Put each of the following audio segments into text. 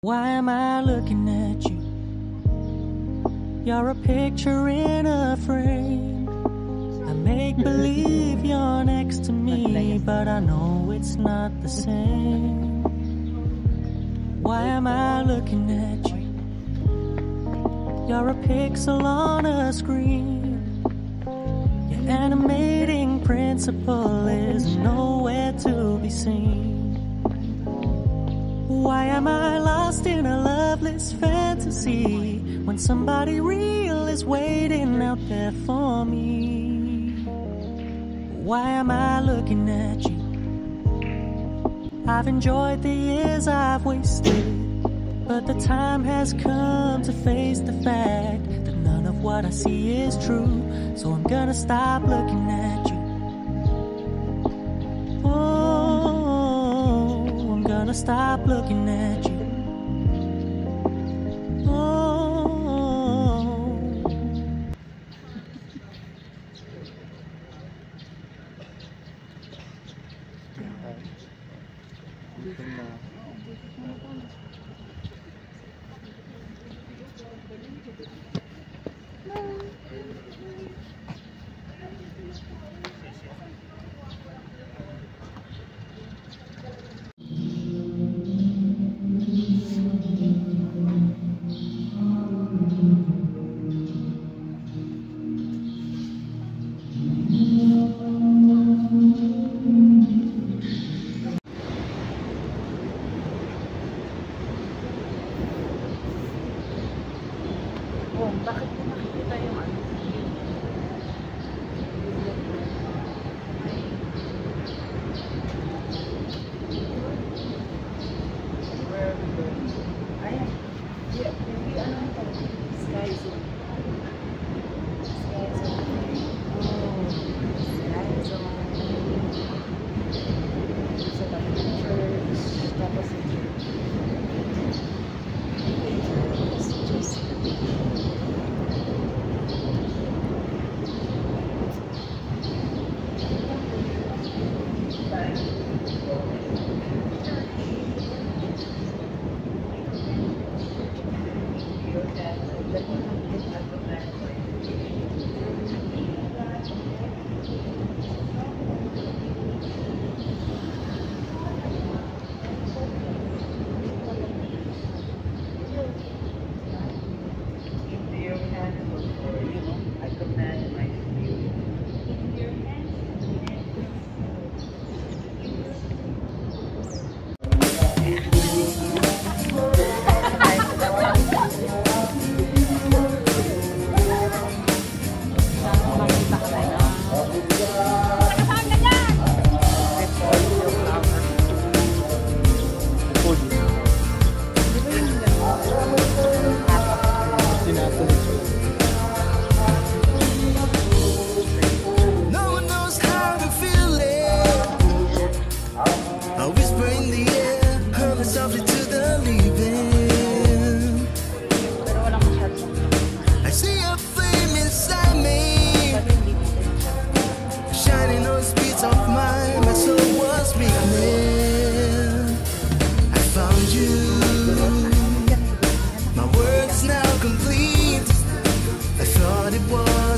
Why am I looking at you? You're a picture in a frame. I make believe you're next to me, but I know it's not the same. Why am I looking at you? You're a pixel on a screen. Your animating principle is nowhere to be seen. Why am I lost in a loveless fantasy when somebody real is waiting out there for me? Why am I looking at you? I've enjoyed the years I've wasted, but the time has come to face the fact that none of what I see is true. So I'm gonna stop looking at you. Oh, I'm gonna stop looking at you. Bakit mo nakikita yung ano? Where are we going? Ayan. Yung ano ito? Sky Zone. Sky Zone. Oh, Sky Zone. Sa tabi ng church. Tapos yung church.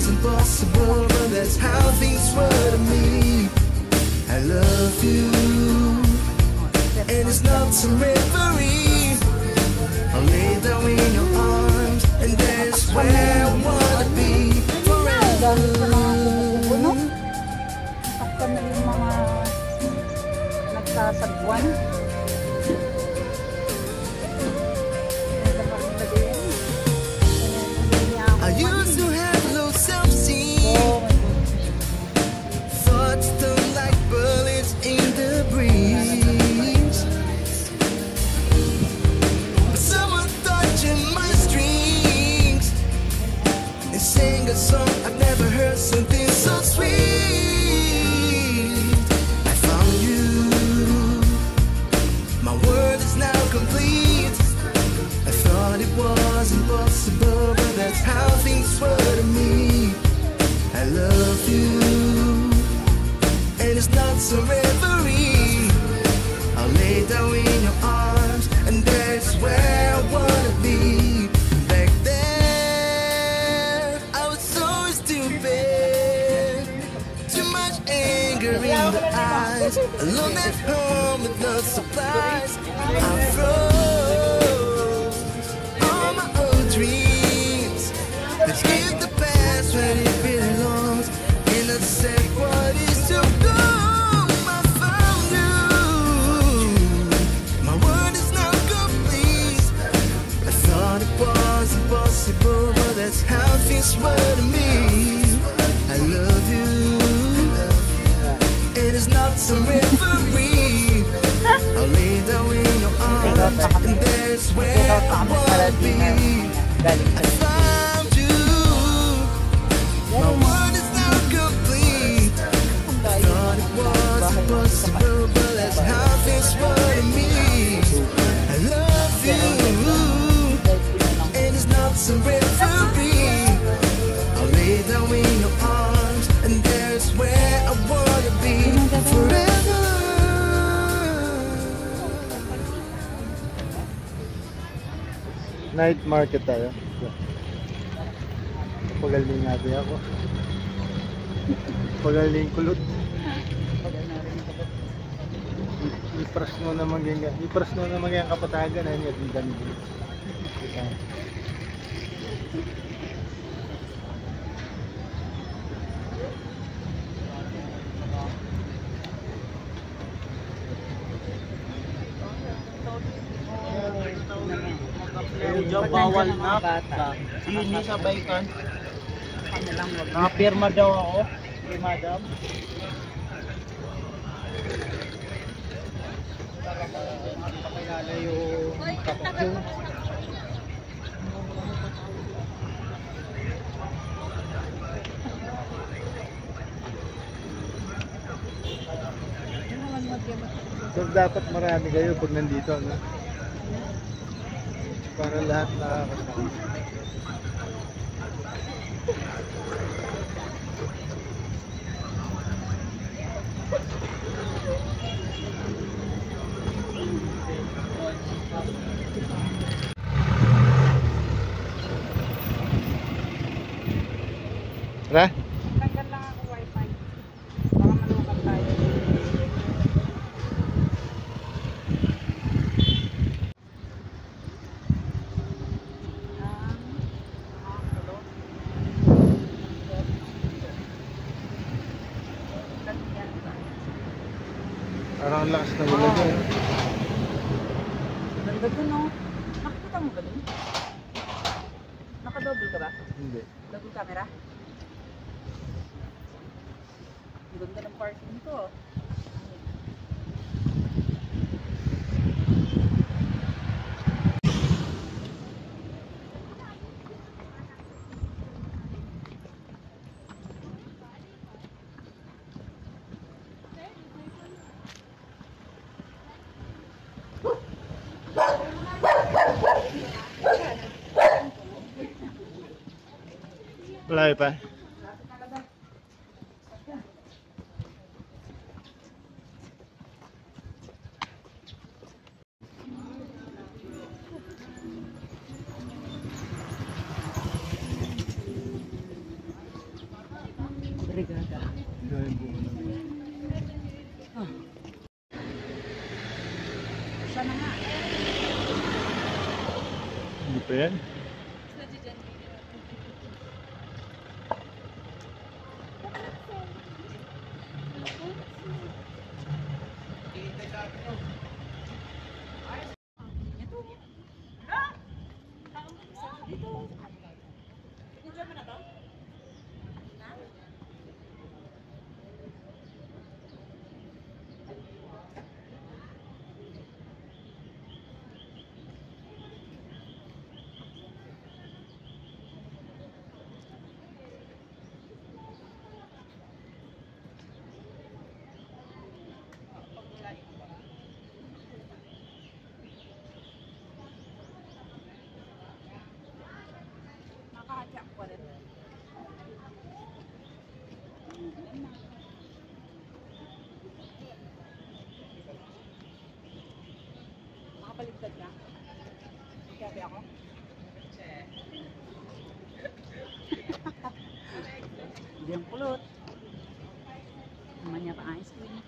Impossible, but that's how things were to me. I love you, and it's not temporary. I'll lay down in your arms, and that's where I wanna be forever. Sakto na yung mga nagsasagwan. I used to have low self-esteem, thoughts stung like bullets in the breeze. But someone touching my strings and sang a song I've never heard, something so sweet. I found you, my world is now complete. I thought it was impossible, but that's how things were to me. I love you, and it's not so reverie. I'll lay down in your arms, and that's where I wanna be. Back then, I was so stupid. Too much anger in the eyes. Alone at home with no supplies. I froze all my old dreams. Let's give the past where it belongs. And accept what is to come. I found you. My world is now complete. I thought it was impossible, but that's how things were to me. I love you. It is not some referee. I'll lay down in your arms, and there's where I wanna be. I found you. My world is now complete. I thought it was impossible, but that's how things were to me. I love you. It is not some referee. I'll lay down in your arms, and there's where I wanna be forever. Night market tayo. Pagaling natin ako. Pagaling kulot. Ipras mo naman yung kapatagan na niya din dami. Diyan bawal na. Sini sabay kan. Nakapirma daw ako. Kay madam. Pakilala yung kapatid. So dapat marami kayo pag nandito, no? Para lahat nakakasama. Tara? Tanggal lang ako wifi. Baka malukat tayo. Parang ang lakas na ulan dyan. Ganda dun, no? Nakikita mo ba dun? Naka-double ka ba? Hindi. Double camera? Ang ganda ng parking ko. Malayo pa. Brigada. Siya na nga. Hindi pa yan. Nakakatyak ko rin. Nakabaligtad na. Okay. Kape ako. Hindi ang kulot. Naman niya pa ice cream.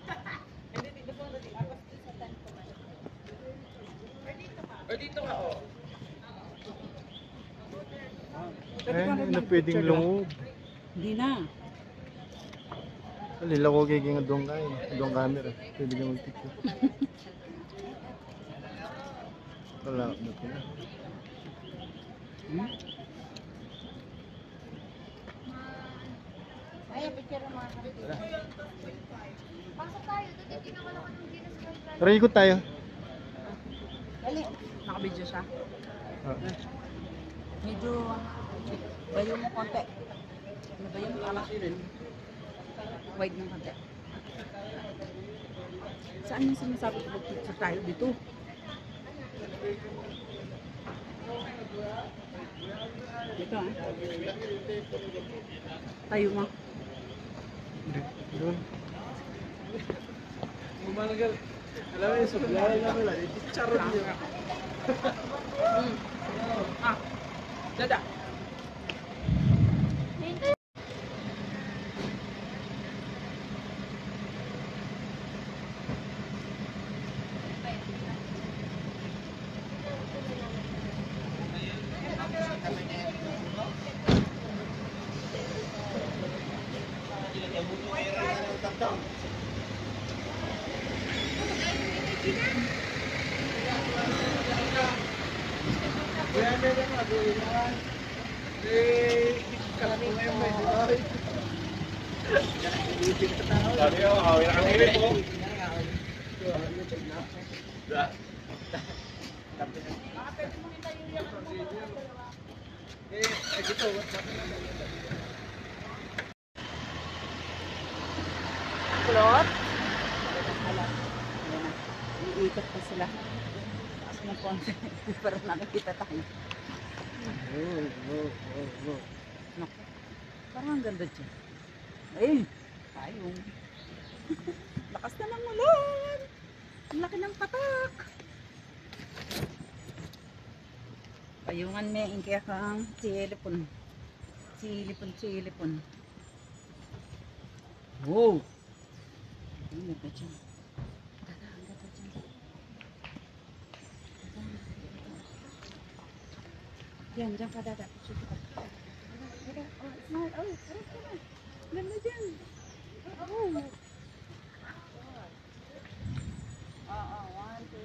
Ayun, hindi na pwedeng lungog. Hindi na. Alila ko kaya doon kain. Doon camera. Pwede ka mag-picture. Wala na ito na. Hmm? Tara, ikot tayo. Dali. Nakabidyo siya. Ah. Medyo bayo mo konti. Ano ba yung tama? Wide ng konti. Saan yung sinasabi ko mag-picture tayo dito? Dito ah. Tayo mo. Doon. Umalagal. Alam mo yung sublala na wala. Charot niya. Ah. Dada. Kulot? Alam. Iikot pa sila. Kasi ng konti. Para nakikita tayo. Naku. Parang ang ganda dyan. Ay! Tayong. Lakas na ng ulan! Ang laki ng patak! Payungan may ingkaya kang silipon. Silipon. Wow! Ang ganda dyan. Ang ganda dyan. Yan, dyan ka dada. Picture ka. Oh, smile. Oh, harap ka na. Ganda dyan. Oh. Oo, 1, 2,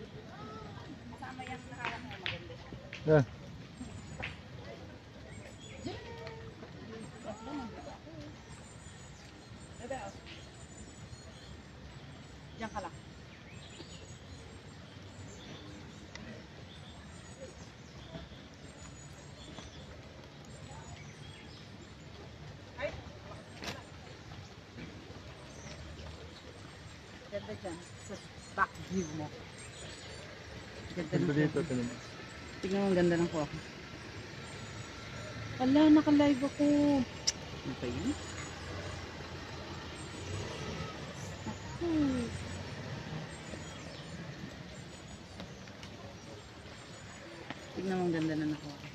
3. Kasama yung nakalak mo. Maganda siya. Yeah. Diyan ka lang. Ganda dyan. Sa back view mo. Ganda Ito ng dito. kuha. Tingnan mo. Tingnan mo ang ganda ng kuha ko. Wala, naka-live ako. Ano ba yun? Ako. Tingnan mo ang ganda na nakuha ko.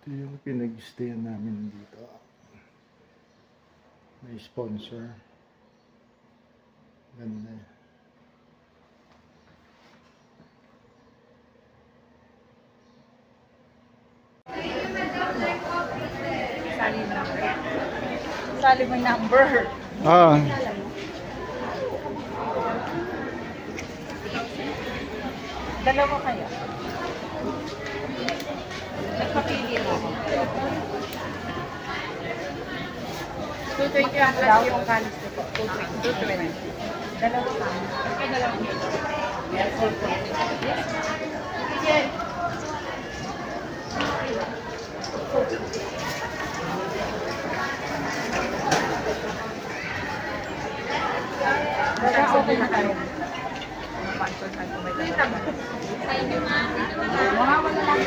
Ito yung pinag-stayan namin dito. May sponsor. Ganda. Sali mo yung number. Ah, Dalawa kaya? Nagpapili mo. 220 ang plus yung kalis ko po. 220. Dalawa ka. Dalawa ka. Yes. Sabi na kayo. Panson, saan ko may dalawa. Mga wala lang